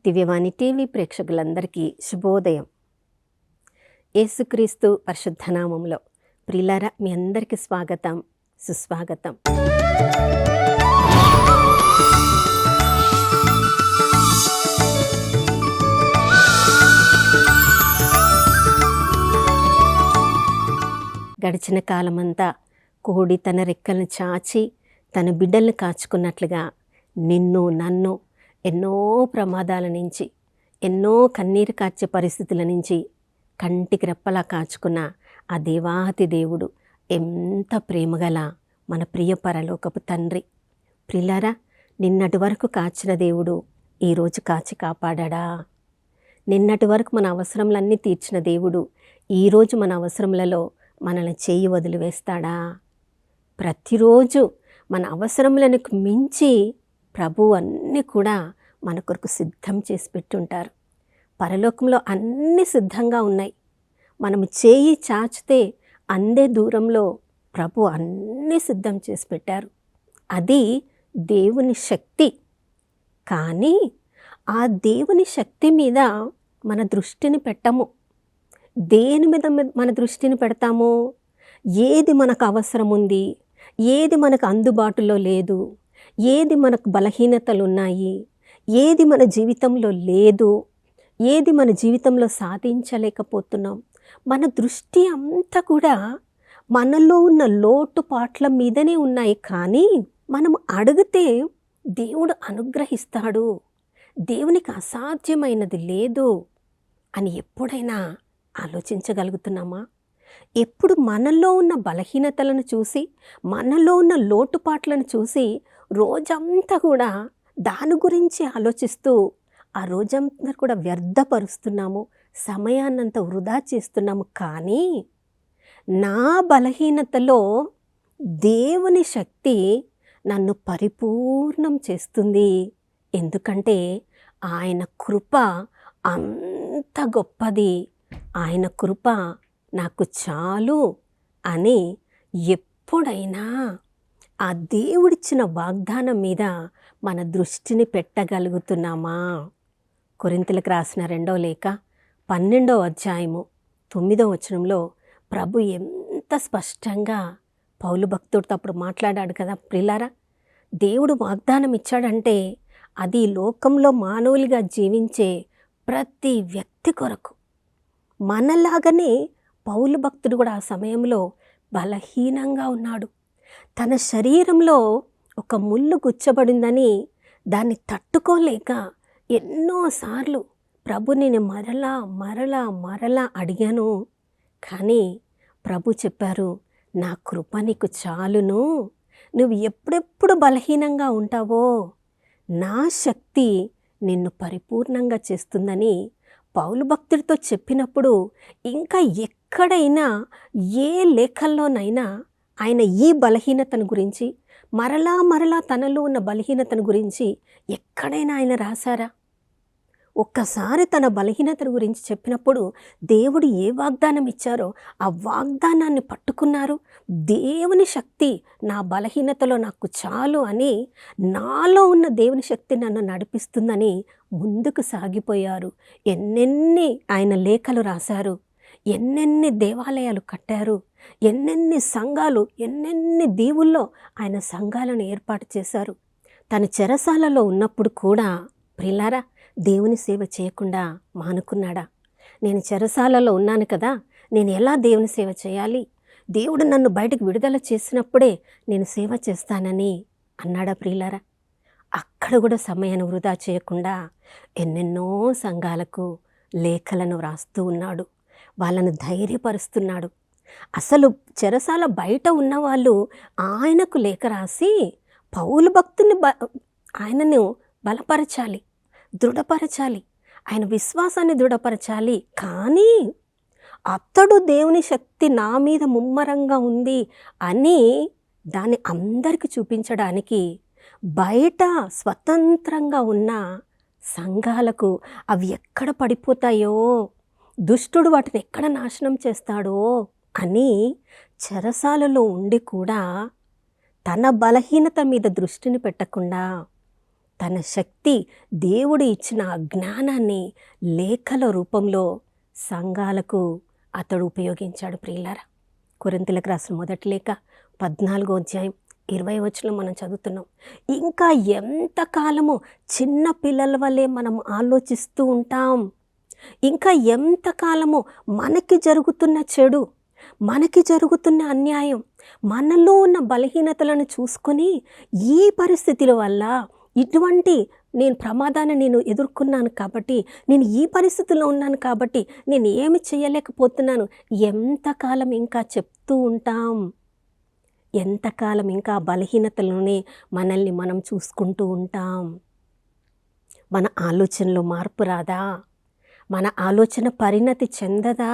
దివ్యవాణి TV ప్రేక్షకులందరికీ శుభోదయం. యేసుక్రీస్తు పరిశుద్ధనామంలో ప్రియులారా, మీ అందరికీ స్వాగతం, సుస్వాగతం. గడిచిన కాలమంతా కోడి తన రెక్కలను చాచి తన బిడ్డలను కాచుకున్నట్లుగా నిన్ను నన్ను ఎన్నో ప్రమాదాల నుంచి, ఎన్నో కన్నీరు కార్చే పరిస్థితుల నుంచి కంటికి రెప్పలా కాచుకున్న ఆ దేవాతి దేవుడు ఎంత ప్రేమగల మన ప్రియ పరలోకపు తండ్రి. ప్రియులారా, నిన్నటి వరకు కాచిన దేవుడు ఈరోజు కాచి కాపాడా? నిన్నటి వరకు మన అవసరములన్నీ తీర్చిన దేవుడు ఈరోజు మన అవసరములలో మనల్ని చేయి వదిలివేస్తాడా? ప్రతిరోజు మన అవసరములను మించి ప్రభు అన్నీ కూడా మన కొరకు సిద్ధం చేసి పెట్టుంటారు. పరలోకంలో అన్నీ సిద్ధంగా ఉన్నాయి. మనము చేయి చాచితే అందే దూరంలో ప్రభు అన్నీ సిద్ధం చేసి పెట్టారు. అది దేవుని శక్తి. కానీ ఆ దేవుని శక్తి మీద మన దృష్టిని పెట్టము. దేని మీద మన దృష్టిని పెడతాము? ఏది మనకు అవసరం ఉంది, ఏది మనకు అందుబాటులో లేదు, ఏది మనకు బలహీనతలు ఉన్నాయి, ఏది మన జీవితంలో లేదు, ఏది మన జీవితంలో సాధించలేకపోతున్నాం, మన దృష్టి అంతా కూడా మనలో ఉన్న లోటుపాట్ల మీదనే ఉన్నాయి. కానీ మనం అడిగితే దేవుడు అనుగ్రహిస్తాడు, దేవునికి అసాధ్యమైనది లేదు అని ఎప్పుడైనా ఆలోచించగలుగుతున్నామా? ఎప్పుడు మనలో ఉన్న బలహీనతలను చూసి, మనలో ఉన్న లోటుపాట్లను చూసి రోజంతా కూడా దాని గురించి ఆలోచిస్తూ ఆ రోజంతా కూడా వ్యర్థపరుస్తున్నాము, సమయాన్నంతా వృధా చేస్తున్నాము. కానీ నా బలహీనతలో దేవుని శక్తి నన్ను పరిపూర్ణం చేస్తుంది. ఎందుకంటే ఆయన కృప అంత గొప్పది, ఆయన కృప నాకు చాలు అని ఎప్పుడైనా ఆ దేవుడిచ్చిన వాగ్దానం మీద మన దృష్టిని పెట్టగలుగుతున్నామా? కొరింథీయులకు రాసిన 2వ లేఖ 12వ అధ్యాయము 9వ వచనంలో ప్రభు ఎంత స్పష్టంగా పౌలు భక్తుడితో అప్పుడు మాట్లాడాడు కదా. ప్రియులారా, దేవుడు వాగ్దానం ఇచ్చాడంటే అది లోకంలో మానవులుగా జీవించే ప్రతి వ్యక్తి కొరకు. మనలాగనే పౌలు భక్తుడు కూడా ఆ సమయంలో బలహీనంగా ఉన్నాడు. తన శరీరంలో ఒక ముళ్ళు గుచ్చబడిందని దాన్ని తట్టుకోలేక ఎన్నోసార్లు ప్రభుని నేను మరలా అడిగాను. కానీ ప్రభు చెప్పారు, నా కృప నీకు చాలును, నువ్వు ఎప్పుడెప్పుడు బలహీనంగా ఉంటావో నా శక్తి నిన్ను పరిపూర్ణంగా చేస్తుందని పౌలు భక్తుడితో చెప్పినప్పుడు, ఇంకా ఎక్కడైనా ఏ లేఖల్లోనైనా ఆయన ఈ బలహీనతను గురించి, మరలా తనలో ఉన్న బలహీనతను గురించి ఎక్కడైనా ఆయన రాశారా? ఒక్కసారి తన బలహీనతను గురించి చెప్పినప్పుడు దేవుడు ఏ వాగ్దానం ఇచ్చారో ఆ వాగ్దానాన్ని పట్టుకున్నారు. దేవుని శక్తి నా బలహీనతలో నాకు చాలు అని, నాలో ఉన్న దేవుని శక్తి నన్ను నడిపిస్తుందని ముందుకు సాగిపోయారు. ఎన్నెన్ని ఆయన లేఖలు రాశారు, ఎన్నెన్ని దేవాలయాలు కట్టారు, ఎన్నెన్ని సంఘాలు, ఎన్నెన్ని దీవుల్లో ఆయన సంఘాలను ఏర్పాటు చేశారు. తన చెరసాలలో ఉన్నప్పుడు కూడా ప్రియులారా, దేవుని సేవ చేయకుండా మానుకున్నాడా? నేను చెరసాలలో ఉన్నాను కదా, నేను ఎలా దేవుని సేవ చేయాలి? దేవుడు నన్ను బయటకు విడుదల చేసినప్పుడే నేను సేవ చేస్తానని అన్నాడా? ప్రియులారా, అక్కడ కూడా సమయాన్ని వృధా చేయకుండా ఎన్నెన్నో సంఘాలకు లేఖలను వ్రాస్తూ ఉన్నాడు, వాళ్ళను ధైర్యపరుస్తున్నాడు. అసలు చెరసాల బయట ఉన్నవాళ్ళు ఆయనకు లేఖ రాసి పౌలు భక్తుని ఆయనను బలపరచాలి, దృఢపరచాలి, ఆయన విశ్వాసాన్ని దృఢపరచాలి. కానీ అతడు దేవుని శక్తి నా మీద ముమ్మరంగా ఉంది అని దాన్ని అందరికీ చూపించడానికి బయట స్వతంత్రంగా ఉన్న సంఘాలకు అవి ఎక్కడ పడిపోతాయో, దుష్టుడు వాటిని ఎక్కడ నాశనం చేస్తాడో అని చెరసాలలో ఉండి కూడా తన బలహీనత మీద దృష్టిని పెట్టకుండా తన శక్తి, దేవుడు ఇచ్చిన ఆ జ్ఞానాన్ని లేఖల రూపంలో సంఘాలకు అతడు ఉపయోగించాడు. ప్రియులారా, కొరింథీయులకు రాసిన మొదటి లేఖ 14వ అధ్యాయం 20వ వచనం మనం చదువుతున్నాం. ఇంకా ఎంతకాలము చిన్న పిల్లల వల్లే మనం ఆలోచిస్తూ ఉంటాం? ఇంకా ఎంతకాలము మనకి జరుగుతున్న చెడు, మనకి జరుగుతున్న అన్యాయం, మనలో ఉన్న బలహీనతలను చూసుకొని ఈ పరిస్థితుల వల్ల ఇటువంటి ప్రమాదాన్ని నేను ఎదుర్కొన్నాను కాబట్టి, నేను ఈ పరిస్థితుల్లో ఉన్నాను కాబట్టి నేను ఏమి చేయలేకపోతున్నాను, ఎంతకాలం ఇంకా చెప్తూ ఉంటాం? ఎంతకాలం ఇంకా బలహీనతలోనే మనల్ని మనం చూసుకుంటూ ఉంటాం? మన ఆలోచనలో మార్పు రాదా? మన ఆలోచన పరిణతి చెందదా?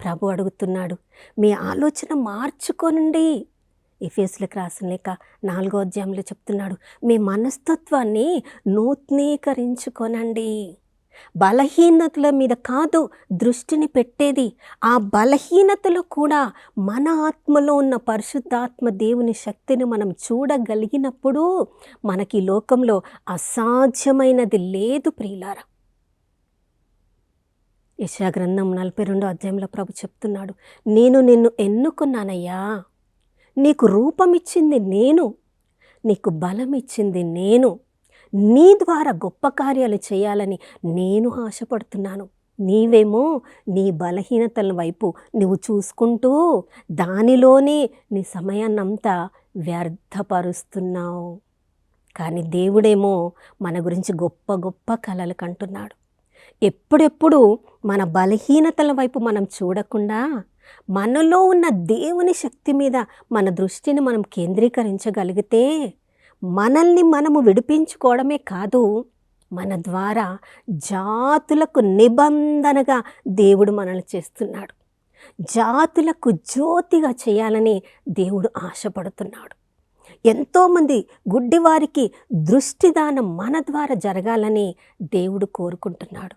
ప్రభు అడుగుతున్నాడు, మీ ఆలోచన మార్చుకోనండి. ఎఫెసీయులకు రాసిన లేఖ 4వ అధ్యాయంలో చెప్తున్నాడు, మీ మనస్తత్వాన్ని నూతనీకరించుకోనండి. బలహీనతల మీద కాదు దృష్టిని పెట్టేది, ఆ బలహీనతలో కూడా మన ఆత్మలో ఉన్న పరిశుద్ధాత్మ దేవుని శక్తిని మనం చూడగలిగినప్పుడు మనకి లోకంలో అసాధ్యమైనది లేదు. ప్రియులారా, యెషయా గ్రంథం 42వ అధ్యాయంలో ప్రభు చెప్తున్నాడు, నేను నిన్ను ఎన్నుకున్నానయ్యా, నీకు రూపమిచ్చింది నేను, నీకు బలమిచ్చింది నేను, నీ ద్వారా గొప్ప కార్యాలు చేయాలని నేను ఆశపడుతున్నాను. నీవేమో నీ బలహీనతల వైపు నువ్వు చూసుకుంటూ దానిలోనే నీ సమయాన్నంతా వ్యర్థపరుస్తున్నావు. కానీ దేవుడేమో మన గురించి గొప్ప గొప్ప కలలు కంటున్నాడు. ఎప్పుడెప్పుడు మన బలహీనతల వైపు మనం చూడకుండా మనలో ఉన్న దేవుని శక్తి మీద మన దృష్టిని మనం కేంద్రీకరించగలిగితే మనల్ని మనము విడిపించుకోవడమే కాదు, మన ద్వారా జాతులకు నిబంధనగా దేవుడు మనల్ని చేస్తున్నాడు. జాతులకు జ్యోతిగా చేయాలని దేవుడు ఆశపడుతున్నాడు. ఎంతోమంది గుడ్డివారికి దృష్టిదానం మన ద్వారా జరగాలని దేవుడు కోరుకుంటున్నాడు.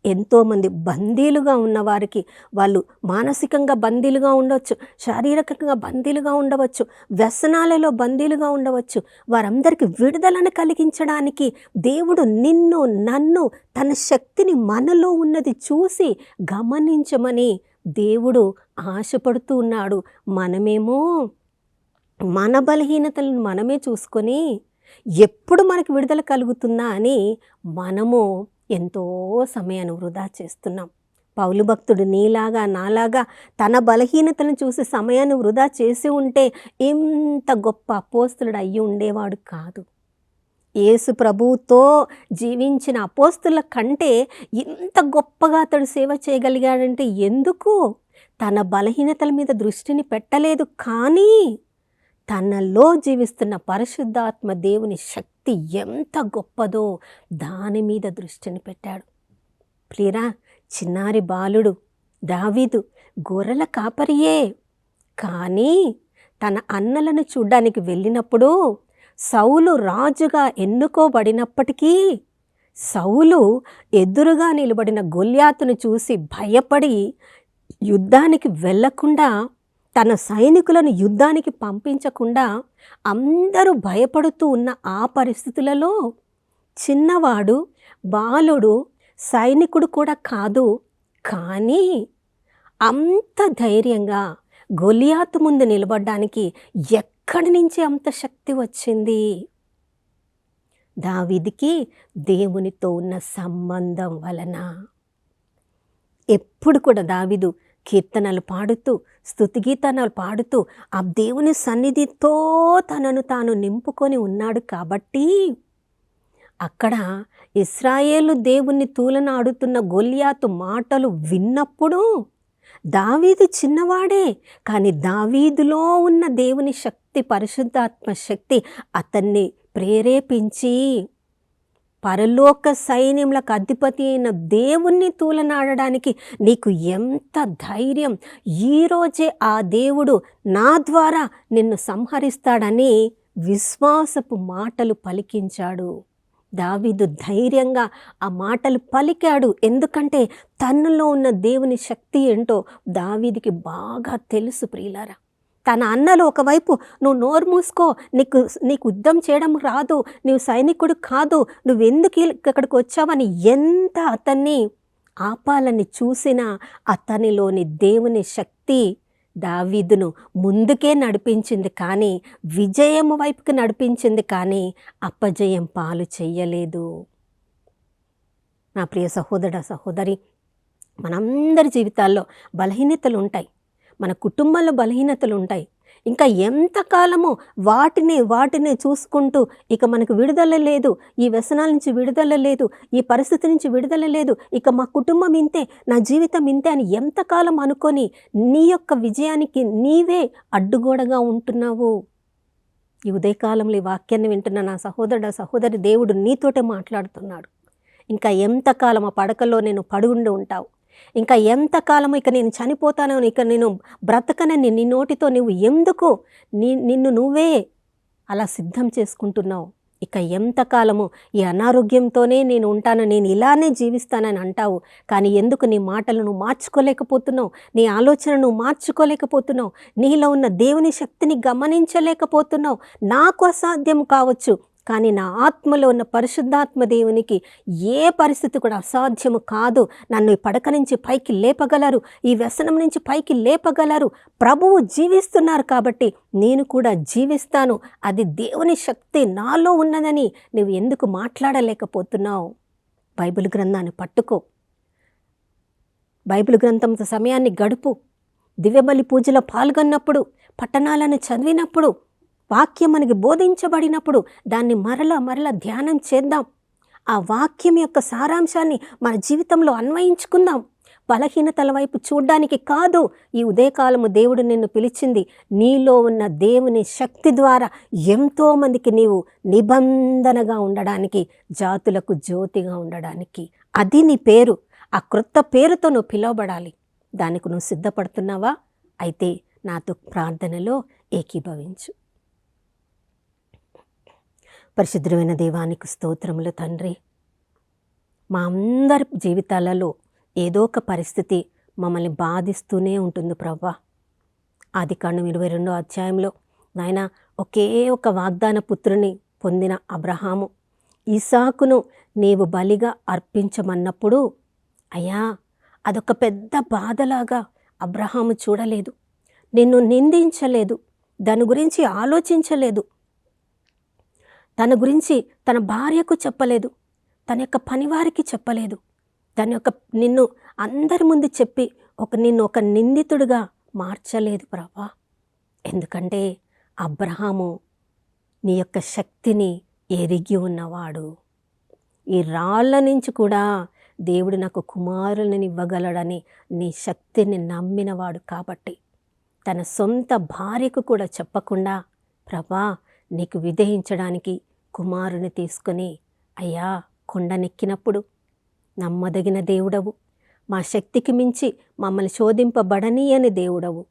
ఎంతోమంది బందీలుగా ఉన్నవారికి, వాళ్ళు మానసికంగా బందీలుగా ఉండవచ్చు, శారీరకంగా బందీలుగా ఉండవచ్చు, వ్యసనాలలో బందీలుగా ఉండవచ్చు, వారందరికీ విడుదలను కలిగించడానికి దేవుడు నిన్ను నన్ను తన శక్తిని మనలో ఉన్నది చూసి గమనించమని దేవుడు ఆశపడుతూ ఉన్నాడు. మనమేమో మన బలహీనతలను మనమే చూసుకొని ఎప్పుడు మనకు విడుదల కలుగుతుందా అని మనము ఎంతో సమయాన్ని వృధా చేస్తున్నాం. పౌలు భక్తుడు నీలాగా నాలాగా తన బలహీనతలను చూసి సమయాన్ని వృధా చేసి ఉంటే ఎంత గొప్ప అపోస్తలుడు అయ్యి ఉండేవాడు కాదు. యేసు ప్రభువుతో జీవించిన అపోస్తలుల కంటే ఇంత గొప్పగా అతడు సేవ చేయగలిగాడంటే ఎందుకు? తన బలహీనతల మీద దృష్టిని పెట్టలేదు, కానీ తనలో జీవిస్తున్న పరిశుద్ధాత్మ దేవుని శక్తి ఎంత గొప్పదో దాని మీద దృష్టిని పెట్టాడు. ప్రియరా, చిన్నారి బాలుడు దావీదు గొర్రెల కాపరియే, కానీ తన అన్నలను చూడ్డానికి వెళ్ళినప్పుడు సౌలు రాజుగా ఎన్నుకోబడినప్పటికీ సౌలు ఎదురుగా నిలబడిన గొల్యాతును చూసి భయపడి యుద్ధానికి వెళ్ళకుండా, తన సైనికులను యుద్ధానికి పంపించకుండా అందరూ భయపడుతూ ఉన్న ఆ పరిస్థితులలో చిన్నవాడు, బాలుడు, సైనికుడు కూడా కాదు, కానీ అంత ధైర్యంగా గొలియాతు ముందు నిలబడడానికి ఎక్కడి నుంచి అంత శక్తి వచ్చింది? దావీదుకి దేవునితో ఉన్న సంబంధం వలన. ఎప్పుడు కూడా దావీదు కీర్తనలు పాడుతూ, స్తుతిగీతనాలు పాడుతూ ఆ దేవుని సన్నిధితో తనను తాను నింపుకొని ఉన్నాడు. కాబట్టి అక్కడ ఇశ్రాయేలు దేవుని తూలనాడుతున్న గొల్యాతు మాటలు విన్నప్పుడు దావీదు చిన్నవాడే, కానీ దావీదులో ఉన్న దేవుని శక్తి, పరిశుద్ధాత్మ శక్తి అతన్ని ప్రేరేపించి పరలోక సైన్యములకు అధిపతి అయిన దేవుణ్ణి తూలనాడడానికి నీకు ఎంత ధైర్యం, ఈరోజే ఆ దేవుడు నా ద్వారా నిన్ను సంహరిస్తాడని విశ్వాసపు మాటలు పలికించాడు. దావీదు ధైర్యంగా ఆ మాటలు పలికాడు. ఎందుకంటే తనలో ఉన్న దేవుని శక్తి ఏంటో దావీదుకి బాగా తెలుసు. ప్రియులారా, తన అన్నలు ఒకవైపు నువ్వు నోరు మూసుకో, నీకు నీకు యుద్ధం చేయడం రాదు, నువ్వు సైనికుడు కాదు, నువ్వెందుకు ఇక్కడికి వచ్చావని ఎంత అతన్ని ఆపాలని చూసినా అతనిలోని దేవుని శక్తి దావీదును ముందుకే నడిపించింది, కానీ విజయం వైపుకి నడిపించింది, కానీ అపజయం పాలు చెయ్యలేదు. నా ప్రియ సహోదర సహోదరి, మనందరి జీవితాల్లో బలహీనతలు ఉంటాయి, మన కుటుంబంలో బలహీనతలు ఉంటాయి. ఇంకా ఎంతకాలము వాటిని చూసుకుంటూ ఇక మనకు విడుదల లేదు, ఈ వ్యసనాల నుంచి విడుదల లేదు, ఈ పరిస్థితి నుంచి విడుదల లేదు, ఇక మా కుటుంబం ఇంతే, నా జీవితం ఇంతే అని ఎంతకాలం అనుకొని నీ యొక్క విజయానికి నీవే అడ్డుగోడగా ఉంటున్నావు. ఈ ఉదయకాలంలో ఈ వాక్యాన్ని వింటున్న నా సహోదరుడు సహోదరి, దేవుడు నీతోటే మాట్లాడుతున్నాడు. ఇంకా ఎంతకాలం ఆ పడకల్లో నేను పడుండి ఉంటావు, ఇంకా ఎంతకాలము ఇక నేను చనిపోతాను, ఇక నేను బ్రతకనని నీ నోటితో నువ్వు ఎందుకు నిన్ను నువ్వే అలా సిద్ధం చేసుకుంటున్నావు. ఇక ఎంతకాలము ఈ అనారోగ్యంతోనే నేను ఉంటాను, నేను ఇలానే జీవిస్తానని అంటావు. కానీ ఎందుకు నీ మాటలను మార్చుకోలేకపోతున్నావు, నీ ఆలోచనను మార్చుకోలేకపోతున్నావు, నీలో ఉన్న దేవుని శక్తిని గమనించలేకపోతున్నావు. నాకు అసాధ్యం కావచ్చు, కానీ నా ఆత్మలో ఉన్న పరిశుద్ధాత్మ దేవునికి ఏ పరిస్థితి కూడా అసాధ్యము కాదు. నన్ను ఈ పడక నుంచి పైకి లేపగలరు, ఈ వ్యసనం నుంచి పైకి లేపగలరు. ప్రభువు జీవిస్తున్నారు కాబట్టి నేను కూడా జీవిస్తాను. అది దేవుని శక్తి నాలో ఉన్నదని నువ్వు ఎందుకు మాట్లాడలేకపోతున్నావు? బైబిల్ గ్రంథాన్ని పట్టుకో, బైబిల్ గ్రంథంతో సమయాన్ని గడుపు. దివ్యబలి పూజలో పాల్గొన్నప్పుడు, పట్టణాలను చదివినప్పుడు, వాక్యం మనకి బోధించబడినప్పుడు దాన్ని మరలా ధ్యానం చేద్దాం. ఆ వాక్యం యొక్క సారాంశాన్ని మన జీవితంలో అన్వయించుకుందాం. బలహీనతల వైపు చూడ్డానికి కాదు ఈ ఉదయకాలము దేవుడు నిన్ను పిలిచింది. నీలో ఉన్న దేవుని శక్తి ద్వారా ఎంతోమందికి నీవు నిబంధనగా ఉండడానికి, జాతులకు జ్యోతిగా ఉండడానికి. అది నీ పేరు. ఆ క్రొత్త పేరుతో నువ్వు పిలువబడాలి. దానికి నువ్వు సిద్ధపడుతున్నావా? అయితే నాతో ప్రార్థనలో ఏకీభవించు. పరిశుద్ధమైన దేవానికి స్తోత్రములు తండ్రి. మా అందరి జీవితాలలో ఏదో ఒక పరిస్థితి మమ్మల్ని బాధిస్తూనే ఉంటుంది ప్రభువా. ఆదికాండం 22వ అధ్యాయంలో నాయన ఒకే ఒక వాగ్దాన పుత్రుని పొందిన అబ్రహాము ఇసాకును నీవు బలిగా అర్పించమన్నప్పుడు అయ్యా అదొక పెద్ద బాధలాగా అబ్రహాము చూడలేదు, నిన్ను నిందించలేదు, దాని గురించి ఆలోచించలేదు, తన గురించి తన భార్యకు చెప్పలేదు, తన యొక్క పనివారికి చెప్పలేదు, నిన్ను అందరి ముందు చెప్పి నిన్ను ఒక నిందితుడిగా మార్చలేదు ప్రభా. ఎందుకంటే అబ్రహాము నీ యొక్క శక్తిని ఎరిగి ఉన్నవాడు. ఈ రాళ్ళ నుంచి కూడా దేవుడు నాకు కుమారులను ఇవ్వగలడని నీ శక్తిని నమ్మినవాడు కాబట్టి తన సొంత భార్యకు కూడా చెప్పకుండా ప్రభా నీకు విధేయించడానికి కుమారుని తీసుకొని అయ్యా కొండనెక్కినప్పుడు నమ్మదగిన దేవుడవు, మా శక్తికి మించి మమ్మల్ని శోధింపబడని అని దేవుడవు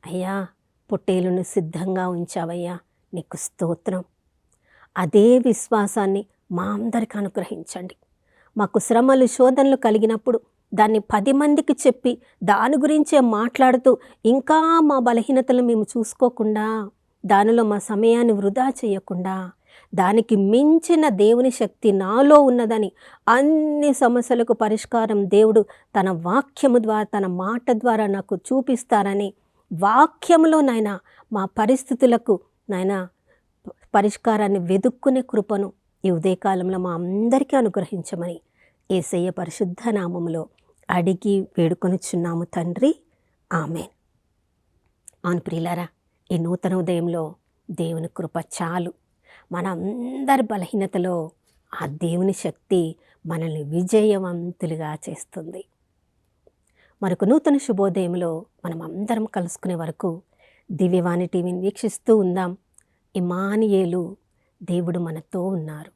అయ్యా, పొట్టేలును సిద్ధంగా ఉంచావయ్యా, నీకు స్తోత్రం. అదే విశ్వాసాన్ని మా అందరికి అనుగ్రహించండి. మాకు శ్రమలు శోధనలు కలిగినప్పుడు దాన్ని 10 మందికి చెప్పి దాని గురించే మాట్లాడుతూ ఇంకా మా బలహీనతలు మేము చూసుకోకుండా, దానిలో మా సమయాన్ని వృధా చేయకుండా, దానికి మించిన దేవుని శక్తి నాలో ఉన్నదని, అన్ని సమస్యలకు పరిష్కారం దేవుడు తన వాక్యము ద్వారా తన మాట ద్వారా నాకు చూపిస్తారని, వాక్యంలో నాయన మా పరిస్థితులకు నాయన పరిష్కారాన్ని వెదుక్కునే కృపను ఈ ఉదయకాలంలో మా అందరికీ అనుగ్రహించమని యేసయ్య పరిశుద్ధ నామములో అడిగి వేడుకొనుచున్నాము తండ్రి, ఆమేన్. అవును ప్రియులారా, ఈ నూతన ఉదయంలో దేవుని కృప చాలు. మన అందరి బలహీనతలో ఆ దేవుని శక్తి మనల్ని విజయవంతులుగా చేస్తుంది. మరొక నూతన శుభోదయంలో మనం అందరం కలుసుకునే వరకు దివ్యవాణి టీవీని వీక్షిస్తూ ఉందాం. ఇమ్మానుయేలు, దేవుడు మనతో ఉన్నారు.